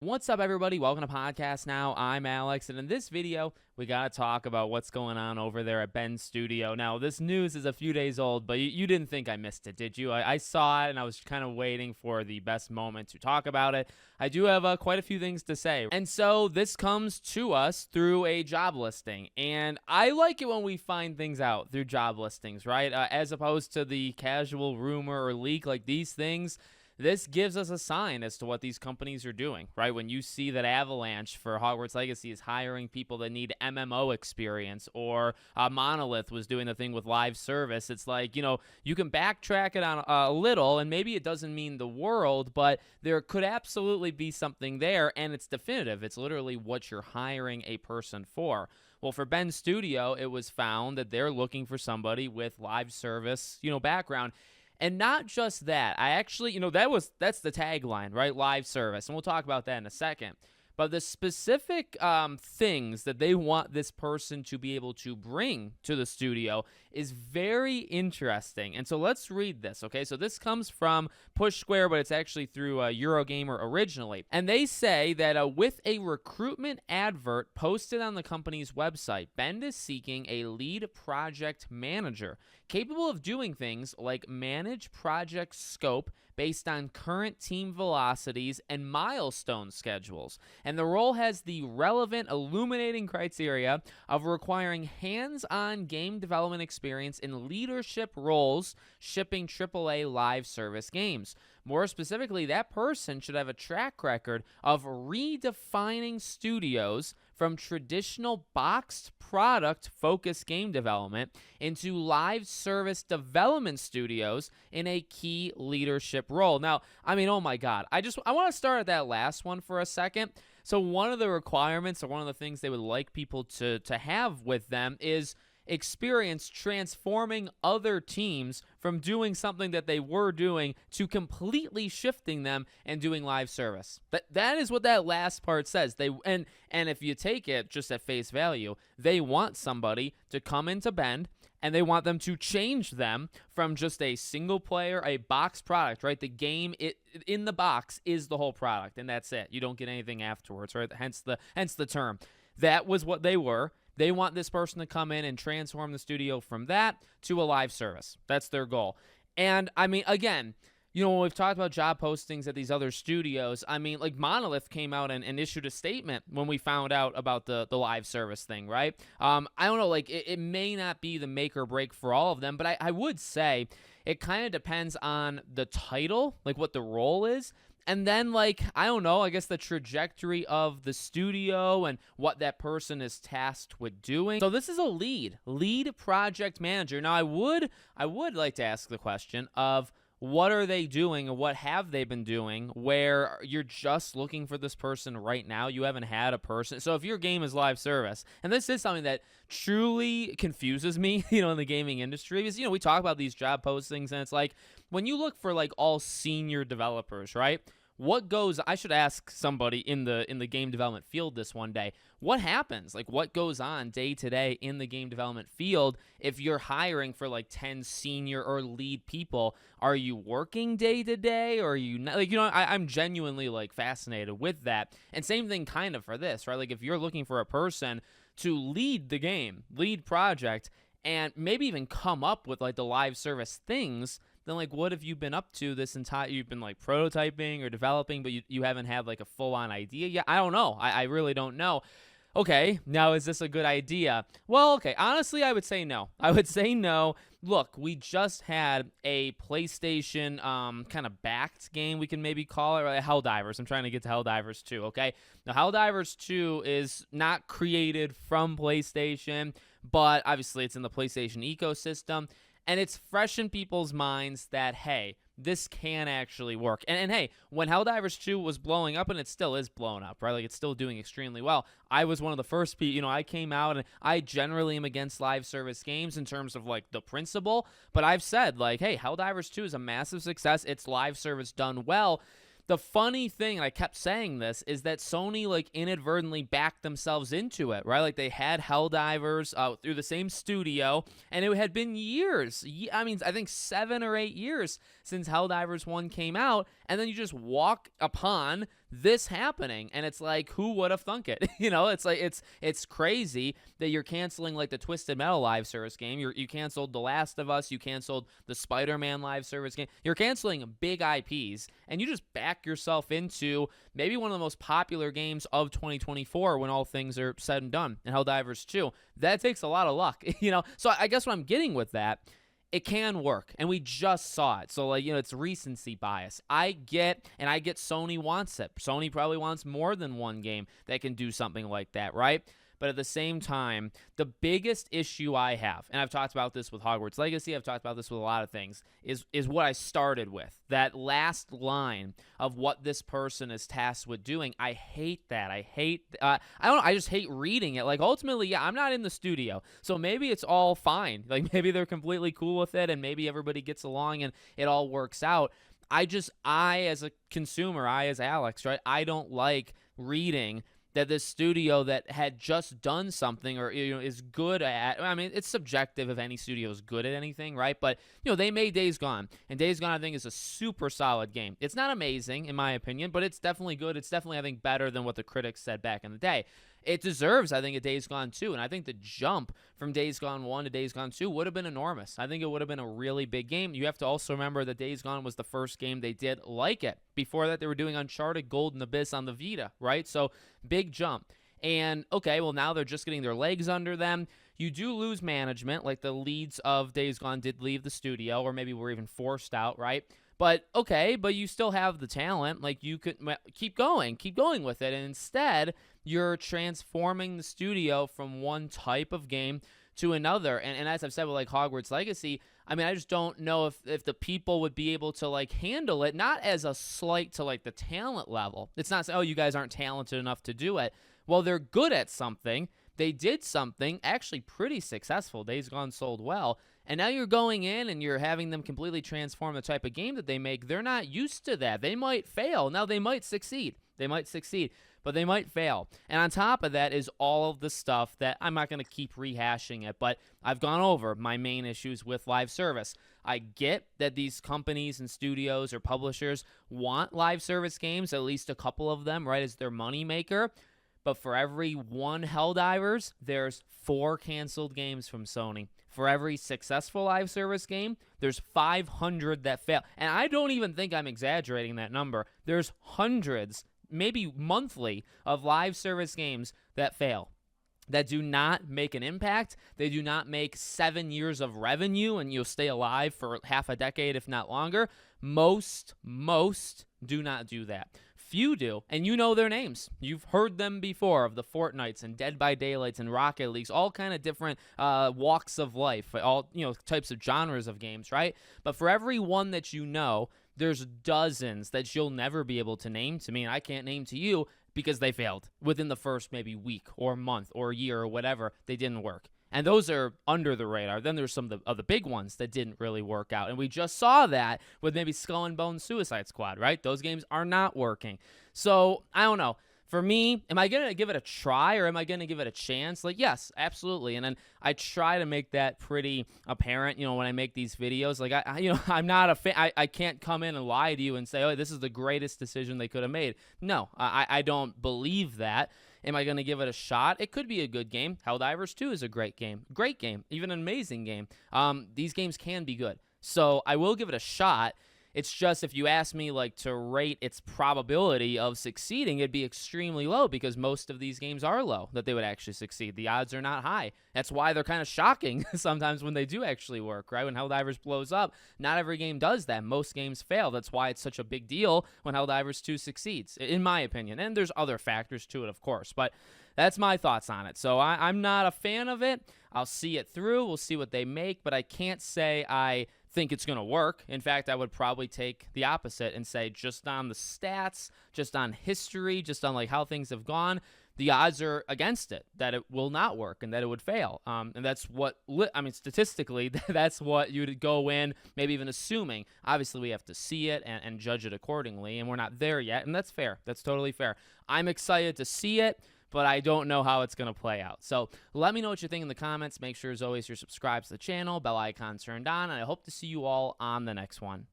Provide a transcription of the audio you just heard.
What's up, everybody? Welcome to Podcast Now. I'm Alex, and in this video, we got to talk about what's going on over there at Bend Studio. Now, this news is a few days old, but you didn't think I missed it, did you? I saw it, and I was kind of waiting for the best moment to talk about it. I do have quite a few things to say. And so this comes to us through a job listing, and I like it when we find things out through job listings, right? As opposed to the casual rumor or leak like these things. This gives us a sign as to what these companies are doing, right? When you see that Avalanche for Hogwarts Legacy is hiring people that need MMO experience, or Monolith was doing the thing with live service, it's like, you can backtrack it on a little, and maybe it doesn't mean the world, but there could absolutely be something there, and it's definitive. It's literally what you're hiring a person for. Well, for Bend Studio, it was found that they're looking for somebody with live service, background. And not just that. I actually, that's the tagline, right? Live service. And we'll talk about that in a second. But the specific things that they want this person to be able to bring to the studio is very interesting. And so let's read this, okay? So this comes from Push Square, but it's actually through Eurogamer originally. And they say that with a recruitment advert posted on the company's website, Bend is seeking a lead project manager capable of doing things like manage project scope based on current team velocities and milestone schedules. And the role has the relevant illuminating criteria of requiring hands-on game development experience in leadership roles shipping AAA live service games. More specifically, that person should have a track record of redefining studios from traditional boxed product focused game development into live service development studios in a key leadership role. Now, oh my God, I want to start at that last one for a second. So one of the requirements, or one of the things they would like people to have with them, is experience transforming other teams from doing something that they were doing to completely shifting them and doing live service. That is what that last part says. And if you take it just at face value, they want somebody to come into Bend and they want them to change them from just a single player, a box product, right? The game in the box is the whole product, and that's it. You don't get anything afterwards, right? Hence the term. That was what they were. They want this person to come in and transform the studio from that to a live service. That's their goal. And again, when we've talked about job postings at these other studios, like Monolith came out and issued a statement when we found out about the live service thing, right? I don't know, it may not be the make or break for all of them, but I would say it kind of depends on the title, like what the role is. And then, I don't know, I guess the trajectory of the studio and what that person is tasked with doing. So this is a lead project manager. Now, I would like to ask the question of, what are they doing, and what have they been doing where you're just looking for this person right now? You haven't had a person. So if your game is live service, and this is something that truly confuses me, in the gaming industry, because, we talk about these job postings, and it's like, when you look for all senior developers, right? I should ask somebody in the game development field this one day, what happens? What goes on day to day in the game development field if you're hiring for 10 senior or lead people? Are you working day to day, or are you not? I'm genuinely fascinated with that. And same thing kind of for this, right? If you're looking for a person to lead the game, lead project, and maybe even come up with the live service things, then what have you been up to this entire, you've been prototyping or developing, but you haven't had a full-on idea yet? I don't know. I really don't know. Okay, now is this a good idea? Well, okay, honestly, I would say no. Look, we just had a PlayStation kind of backed game, we can maybe call it, right? Helldivers. I'm trying to get to Helldivers 2, okay? Now, Helldivers 2 is not created from PlayStation, but obviously it's in the PlayStation ecosystem, and it's fresh in people's minds that, hey, this can actually work. And hey, when Helldivers 2 was blowing up, and it still is blowing up, right? It's still doing extremely well. I was one of the first people, I came out, and I generally am against live service games in terms of the principle, but I've said hey, Helldivers 2 is a massive success. It's live service done well. The funny thing, and I kept saying this, is that Sony inadvertently backed themselves into it, right? They had Helldivers through the same studio, and it had been years. I think 7 or 8 years since Helldivers 1 came out, and then you just walk upon this happening, and it's like, who would have thunk it? It's like it's crazy that you're canceling like the Twisted Metal live service game. You canceled The Last of Us. You canceled the Spider-Man live service game. You're canceling big IPs, and you just back yourself into maybe one of the most popular games of 2024 when all things are said and done. And Helldivers 2, that takes a lot of luck, So I guess what I'm getting with that, it can work, and we just saw it. So, it's recency bias. I get Sony wants it. Sony probably wants more than one game that can do something like that, right? But at the same time, the biggest issue I have, and I've talked about this with Hogwarts Legacy, I've talked about this with a lot of things, is what I started with. That last line of what this person is tasked with doing. I hate that. I just hate reading it. Like, ultimately, yeah, I'm not in the studio, so maybe it's all fine. Like, maybe they're completely cool with it, and maybe everybody gets along and it all works out. I as a consumer, as Alex, right, I don't like reading that this studio that had just done something or is good at, I mean, it's subjective if any studio is good at anything, right? But they made Days Gone, and Days Gone I think is a super solid game. It's not amazing in my opinion, but it's definitely good. It's definitely, I think, better than what the critics said back in the day. It deserves, I think, a Days Gone 2, and I think the jump from Days Gone 1 to Days Gone 2 would have been enormous. I think it would have been a really big game. You have to also remember that Days Gone was the first game they did like it. Before that, they were doing Uncharted Golden Abyss on the Vita, right? So, big jump. And, okay, well, now they're just getting their legs under them. You do lose management, like the leads of Days Gone did leave the studio, or maybe were even forced out, right? But, okay, but you still have the talent. Like, you could keep going with it. And instead, you're transforming the studio from one type of game to another. And as I've said with, like, Hogwarts Legacy, I mean, I just don't know if the people would be able to, like, handle it, not as a slight to, like, the talent level. It's not saying, oh, you guys aren't talented enough to do it. Well, they're good at something. They did something actually pretty successful. Days Gone sold well. And now you're going in and you're having them completely transform the type of game that they make. They're not used to that. They might fail. Now, they might succeed. But they might fail. And on top of that is all of the stuff that I'm not going to keep rehashing it, but I've gone over my main issues with live service. I get that these companies and studios or publishers want live service games, at least a couple of them, right, as their moneymaker. But for every one Helldivers, there's 4 canceled games from Sony. For every successful live service game, there's 500 that fail. And I don't even think I'm exaggerating that number. There's hundreds, maybe monthly, of live service games that fail, that do not make an impact. They do not make 7 years of revenue, and you'll stay alive for half a decade, if not longer. Most do not do that. Few do, and you know their names. You've heard them before, of the Fortnites and Dead by Daylights and Rocket Leagues, all kind of different walks of life, all types of genres of games, right? But for every one that you know, there's dozens that you'll never be able to name to me, and I can't name to you because they failed within the first maybe week or month or year or whatever. They didn't work. And those are under the radar. Then there's some of the big ones that didn't really work out. And we just saw that with maybe Skull and Bones Suicide Squad, right? Those games are not working. So, I don't know. For me, am I going to give it a try or am I going to give it a chance? Like, yes, absolutely. And then I try to make that pretty apparent, when I make these videos. Like, I'm not a fan. I can't come in and lie to you and say, oh, this is the greatest decision they could have made. No, I don't believe that. Am I going to give it a shot? It could be a good game. Helldivers 2 is a great game, even an amazing game. These games can be good. So I will give it a shot. It's just, if you ask me to rate its probability of succeeding, it'd be extremely low because most of these games are low that they would actually succeed. The odds are not high. That's why they're kind of shocking sometimes when they do actually work, right? When Helldivers blows up, not every game does that. Most games fail. That's why it's such a big deal when Helldivers 2 succeeds, in my opinion. And there's other factors to it, of course, but that's my thoughts on it. So I'm not a fan of it. I'll see it through. We'll see what they make, but I can't say I think it's going to work. In fact, I would probably take the opposite and say, just on the stats, just on history, just on how things have gone, the odds are against it, that it will not work and that it would fail. And that's statistically, that's what you'd go in, maybe even assuming. Obviously, we have to see it and judge it accordingly, and we're not there yet, and that's fair. That's totally fair. I'm excited to see it, but I don't know how it's going to play out. So let me know what you think in the comments. Make sure, as always, you're subscribed to the channel, bell icon turned on, and I hope to see you all on the next one.